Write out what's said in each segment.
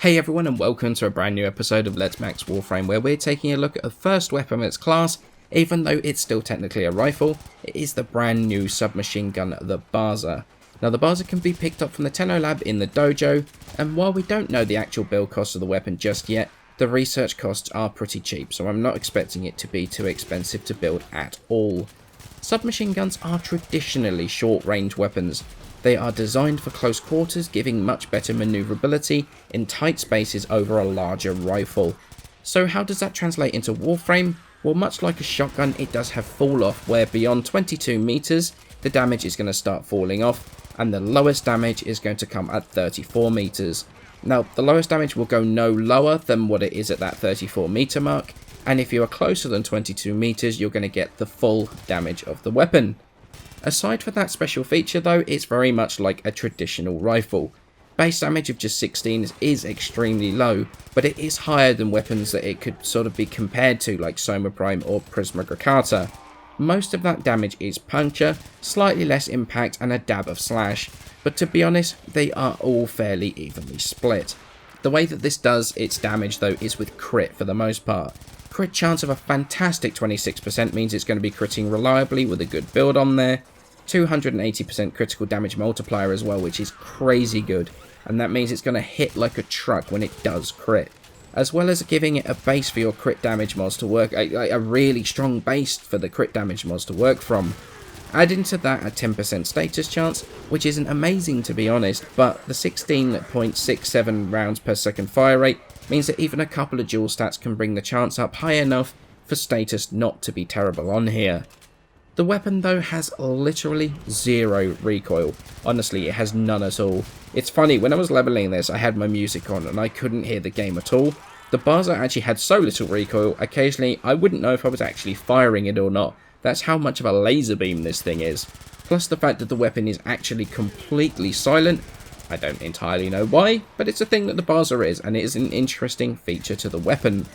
Hey everyone, and welcome to a brand new episode of Let's Max Warframe, where we're taking a look at the first weapon of its class. Even though it's still technically a rifle, it is the brand new submachine gun, the Baza. Now the Baza can be picked up from the Tenno lab in the dojo, and while we don't know the actual build cost of the weapon just yet, the research costs are pretty cheap, so I'm not expecting it to be too expensive to build at all. Submachine guns are traditionally short-range weapons. They are designed for close quarters, giving much better maneuverability in tight spaces over a larger rifle. So how does that translate into Warframe? Well, much like a shotgun, it does have fall off, where beyond 22 meters, the damage is going to start falling off, and the lowest damage is going to come at 34 meters. Now, the lowest damage will go no lower than what it is at that 34 meter mark, and if you are closer than 22 meters, you're going to get the full damage of the weapon. Aside from that special feature though, it's very much like a traditional rifle. Base damage of just 16 is extremely low, but it is higher than weapons that it could sort of be compared to, like Soma Prime or Prismagrakata. Most of that damage is puncture, slightly less impact and a dab of slash, but to be honest, they are all fairly evenly split. The way that this does its damage though is with crit for the most part. Crit chance of a fantastic 26% means it's going to be critting reliably with a good build on there. 280% critical damage multiplier as well, which is crazy good, and that means it's going to hit like a truck when it does crit, as well as giving it a base for your crit damage mods to work, a really strong base for the crit damage mods to work from. Add into that a 10% status chance, which isn't amazing to be honest, but the 16.67 rounds per second fire rate means that even a couple of dual stats can bring the chance up high enough for status not to be terrible on here. The weapon though has literally zero recoil. Honestly, it has none at all. It's funny, when I was leveling this I had my music on and I couldn't hear the game at all. The Baza actually had so little recoil, occasionally I wouldn't know if I was actually firing it or not. That's how much of a laser beam this thing is. Plus the fact that the weapon is actually completely silent. I don't entirely know why, but it's a thing that the Baza is, and it is an interesting feature to the weapon.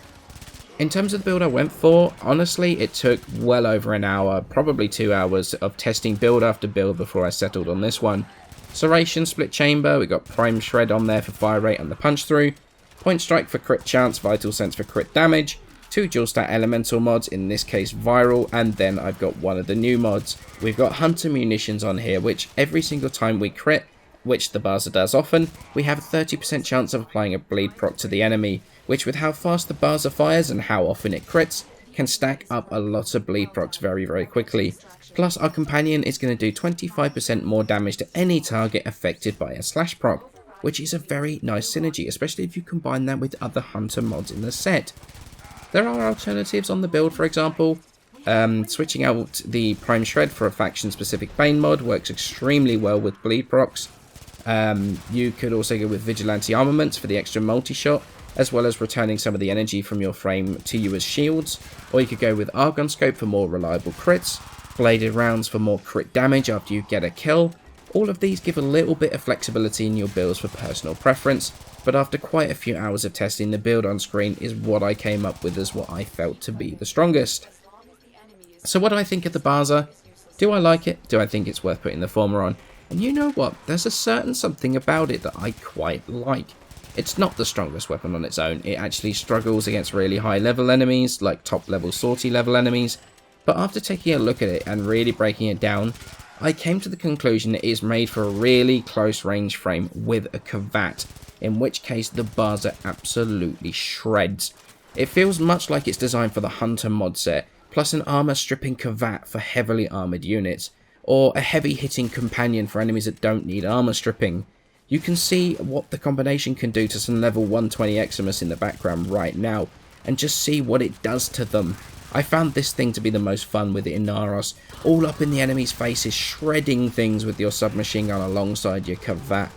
In terms of the build I went for, honestly it took well over an hour, probably 2 hours of testing build after build before I settled on this one. Serration split chamber, we got prime shred on there for fire rate and the punch through, point strike for crit chance, vital sense for crit damage, 2 dual stat elemental mods, in this case viral, and then I've got one of the new mods. We've got hunter munitions on here, which every single time we crit, which the Baza does often, we have a 30% chance of applying a bleed proc to the enemy, which with how fast the Baza fires and how often it crits, can stack up a lot of bleed procs very quickly. Plus our companion is going to do 25% more damage to any target affected by a slash proc, which is a very nice synergy, especially if you combine that with other hunter mods in the set. There are alternatives on the build, for example. Switching out the prime shred for a faction specific bane mod works extremely well with bleed procs. You could also go with vigilante armaments for the extra multi-shot, as well as returning some of the energy from your frame to you as shields, or you could go with argon scope for more reliable crits, bladed rounds for more crit damage after you get a kill. All of these give a little bit of flexibility in your builds for personal preference, but after quite a few hours of testing, the build on screen is what I came up with as what I felt to be the strongest. So what do I think of the Baza? Do I like it? Do I think it's worth putting the former on? And you know what, there's a certain something about it that I quite like. It's not the strongest weapon on its own, it actually struggles against really high level enemies, like top level sortie level enemies, but after taking a look at it and really breaking it down, I came to the conclusion it is made for a really close range frame with a Kavat, in which case the Baza absolutely shreds. It feels much like it's designed for the Hunter mod set, plus an armor stripping Kavat for heavily armored units, or a heavy hitting companion for enemies that don't need armor stripping. You can see what the combination can do to some level 120 Eximus in the background right now, and just see what it does to them. I found this thing to be the most fun with Inaros, all up in the enemy's faces, shredding things with your submachine gun alongside your Kavat.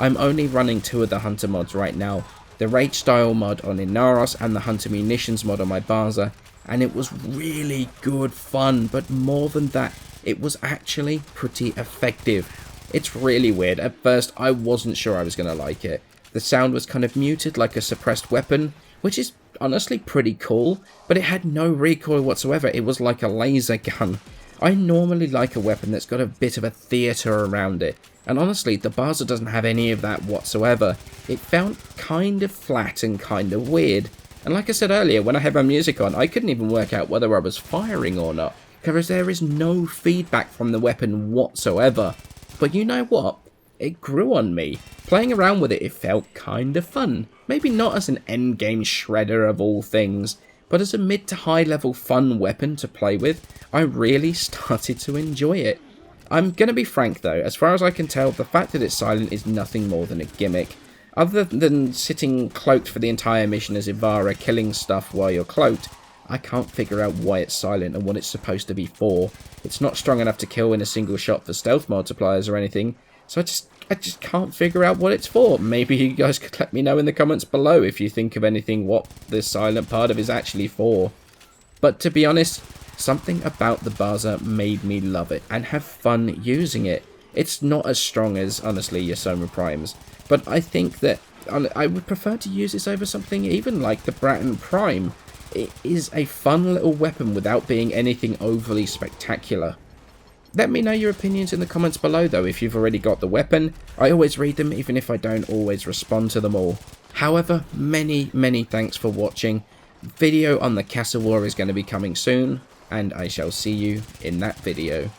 I'm only running 2 of the Hunter mods right now, the Rage Style mod on Inaros and the Hunter Munitions mod on my Baza, and it was really good fun, but more than that, it was actually pretty effective. It's really weird. At first, I wasn't sure I was going to like it. The sound was kind of muted like a suppressed weapon, which is honestly pretty cool, but it had no recoil whatsoever. It was like a laser gun. I normally like a weapon that's got a bit of a theatre around it, and honestly, the Baza doesn't have any of that whatsoever. It felt kind of flat and kind of weird, and like I said earlier, when I had my music on, I couldn't even work out whether I was firing or not, because there is no feedback from the weapon whatsoever. But you know what? It grew on me. Playing around with it, it felt kind of fun. Maybe not as an endgame shredder of all things, but as a mid to high level fun weapon to play with, I really started to enjoy it. I'm going to be frank though, as far as I can tell, the fact that it's silent is nothing more than a gimmick. Other than sitting cloaked for the entire mission as Ivara, killing stuff while you're cloaked, I can't figure out why it's silent and what it's supposed to be for. It's not strong enough to kill in a single shot for stealth multipliers or anything, so I just can't figure out what it's for. Maybe you guys could let me know in the comments below if you think of anything what this silent part of is actually for. But to be honest, something about the Baza made me love it and have fun using it. It's not as strong as, honestly, your Soma Primes, but I think that I would prefer to use this over something even like the Bratton Prime. It is a fun little weapon without being anything overly spectacular. Let me know your opinions in the comments below though if you've already got the weapon. I always read them even if I don't always respond to them all. However, many thanks for watching. Video on the Castle War is going to be coming soon, and I shall see you in that video.